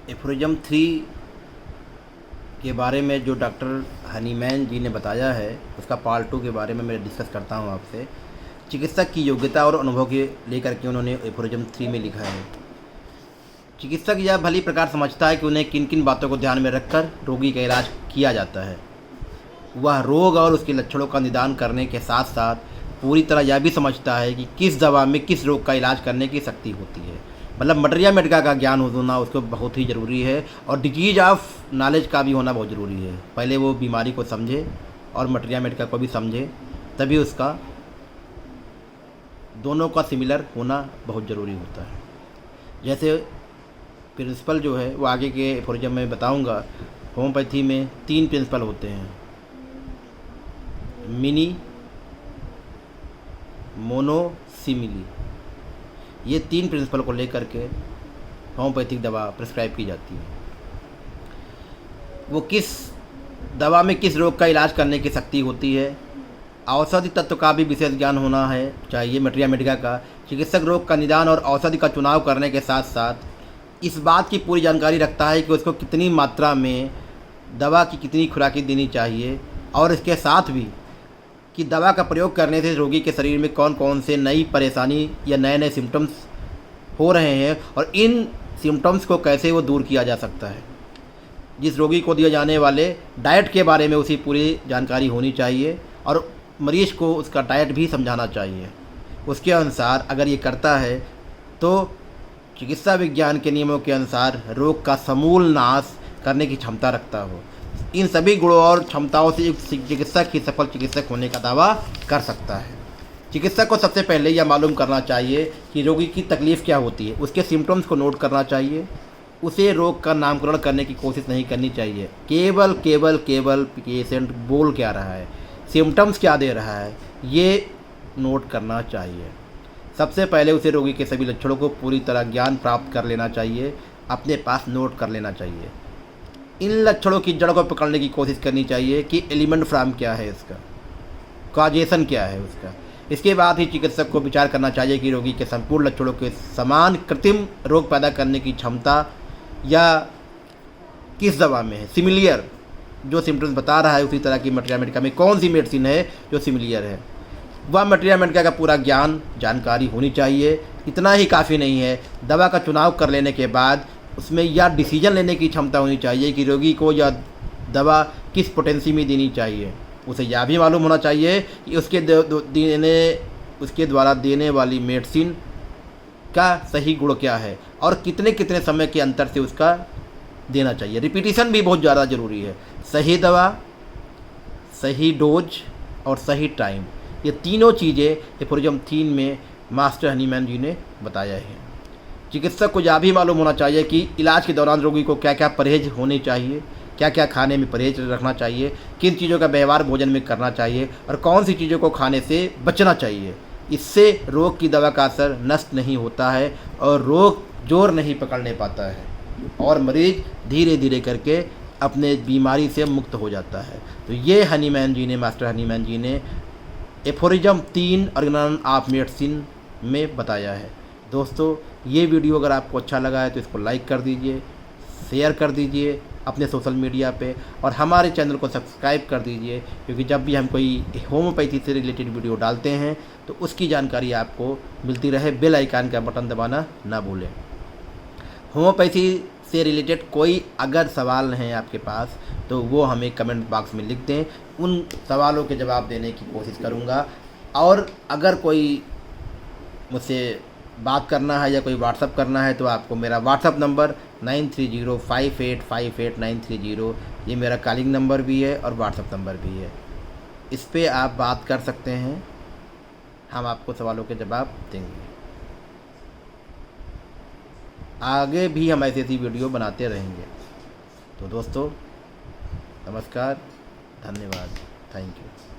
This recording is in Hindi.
एफोरिज्म 3 के बारे में जो डॉक्टर हनीमैन जी ने बताया है उसका पार्ट 2 के बारे में मैं डिस्कस करता हूँ आपसे। चिकित्सक की योग्यता और अनुभव के लेकर के उन्होंने एफोरिज्म 3 में लिखा है। चिकित्सक यह भली प्रकार समझता है कि उन्हें किन किन बातों को ध्यान में रखकर रोगी का इलाज किया जाता है। वह रोग और उसके लक्षणों का निदान करने के साथ साथ पूरी तरह यह भी समझता है कि किस दवा में किस रोग का इलाज करने की शक्ति होती है। मतलब मटेरिया मेडिका का ज्ञान होना उसको बहुत ही ज़रूरी है और डिजीज ऑफ नॉलेज का भी होना बहुत ज़रूरी है। पहले वो बीमारी को समझे और मटेरिया मेडिका को भी समझे, तभी उसका दोनों का सिमिलर होना बहुत ज़रूरी होता है। जैसे प्रिंसिपल जो है वो आगे के एफोरिज्म में बताऊंगा। होम्योपैथी में 3 प्रिंसिपल होते हैं, मिनी, मोनो, सिमिली। ये 3 प्रिंसिपल को लेकर के होम्योपैथिक दवा प्रिस्क्राइब की जाती है। वो किस दवा में किस रोग का इलाज करने की शक्ति होती है। औषधि तत्व का भी विशेष ज्ञान होना है चाहिए मटेरिया मेडिका का। चिकित्सक रोग का निदान और औषधि का चुनाव करने के साथ साथ इस बात की पूरी जानकारी रखता है कि उसको कितनी मात्रा में दवा की कितनी खुराकी देनी चाहिए और इसके साथ भी कि दवा का प्रयोग करने से रोगी के शरीर में कौन कौन से नई परेशानी या नए नए सिम्टम्स हो रहे हैं और इन सिम्टम्स को कैसे वो दूर किया जा सकता है। जिस रोगी को दिए जाने वाले डाइट के बारे में उसी पूरी जानकारी होनी चाहिए और मरीज को उसका डाइट भी समझाना चाहिए। उसके अनुसार अगर ये करता है तो चिकित्सा विज्ञान के नियमों के अनुसार रोग का समूल नाश करने की क्षमता रखता हो। इन सभी गुणों और क्षमताओं से एक चिकित्सक ही सफल चिकित्सक होने का दावा कर सकता है। चिकित्सक को सबसे पहले यह मालूम करना चाहिए कि रोगी की तकलीफ़ क्या होती है, उसके सिम्टम्स को नोट करना चाहिए। उसे रोग का नामकरण करने की कोशिश नहीं करनी चाहिए। केवल केवल केवल पेशेंट बोल क्या रहा है, सिम्टम्स क्या दे रहा है, ये नोट करना चाहिए। सबसे पहले उसे रोगी के सभी लक्षणों को पूरी तरह ज्ञान प्राप्त कर लेना चाहिए, अपने पास नोट कर लेना चाहिए। इन लक्षणों की जड़ को पकड़ने की कोशिश करनी चाहिए कि एलिमेंट फ्राम क्या है, इसका कॉजेशन क्या है उसका। इसके बाद ही चिकित्सक को विचार करना चाहिए कि रोगी के संपूर्ण लक्षणों के समान कृत्रिम रोग पैदा करने की क्षमता या किस दवा में है। सिमिलियर जो सिम्टम्स बता रहा है उसी तरह की मटेरिया मेडिका में कौन सी मेडिसिन है जो सिमिलियर है, वह मटेरिया मेडिका का पूरा ज्ञान जानकारी होनी चाहिए। इतना ही काफ़ी नहीं है, दवा का चुनाव कर लेने के बाद उसमें यह डिसीजन लेने की क्षमता होनी चाहिए कि रोगी को यह दवा किस पोटेंसी में देनी चाहिए। उसे यह भी मालूम होना चाहिए कि उसके द्वारा देने वाली मेडिसिन का सही गुण क्या है और कितने कितने समय के अंतर से उसका देना चाहिए। रिपीटिशन भी बहुत ज़्यादा ज़रूरी है। सही दवा, सही डोज और सही टाइम, ये तीनों चीज़ें एफोरिज्म 3 में मास्टर हनीमैन जी ने बताया है। चिकित्सक को यह भी मालूम होना चाहिए कि इलाज के दौरान रोगी को क्या क्या परहेज होने चाहिए, क्या क्या खाने में परहेज रखना चाहिए, किन चीज़ों का व्यवहार भोजन में करना चाहिए और कौन सी चीज़ों को खाने से बचना चाहिए। इससे रोग की दवा का असर नष्ट नहीं होता है और रोग जोर नहीं पकड़ने पाता है और मरीज धीरे धीरे करके अपने बीमारी से मुक्त हो जाता है। तो ये हनीमैन जी ने, मास्टर हनीमैन जी ने एफोरिज्म 3 ऑर्गेनाइजेशन ऑफ मेडिसिन में बताया है। दोस्तों, ये वीडियो अगर आपको अच्छा लगा है तो इसको लाइक कर दीजिए, शेयर कर दीजिए अपने सोशल मीडिया पे और हमारे चैनल को सब्सक्राइब कर दीजिए, क्योंकि जब भी हम कोई होम्योपैथी से रिलेटेड वीडियो डालते हैं तो उसकी जानकारी आपको मिलती रहे। बेल आइकन का बटन दबाना ना भूलें। होम्योपैथी से रिलेटेड कोई अगर सवाल हैं आपके पास तो वो हमें कमेंट बॉक्स में लिख दें, उन सवालों के जवाब देने की कोशिश करूँगा। और अगर कोई मुझसे बात करना है या कोई व्हाट्सअप करना है तो आपको मेरा व्हाट्सअप नंबर 9305858930, ये मेरा कॉलिंग नंबर भी है और व्हाट्सअप नंबर भी है। इस पे आप बात कर सकते हैं, हम आपको सवालों के जवाब देंगे। आगे भी हम ऐसी वीडियो बनाते रहेंगे। तो दोस्तों, नमस्कार, धन्यवाद, थैंक यू।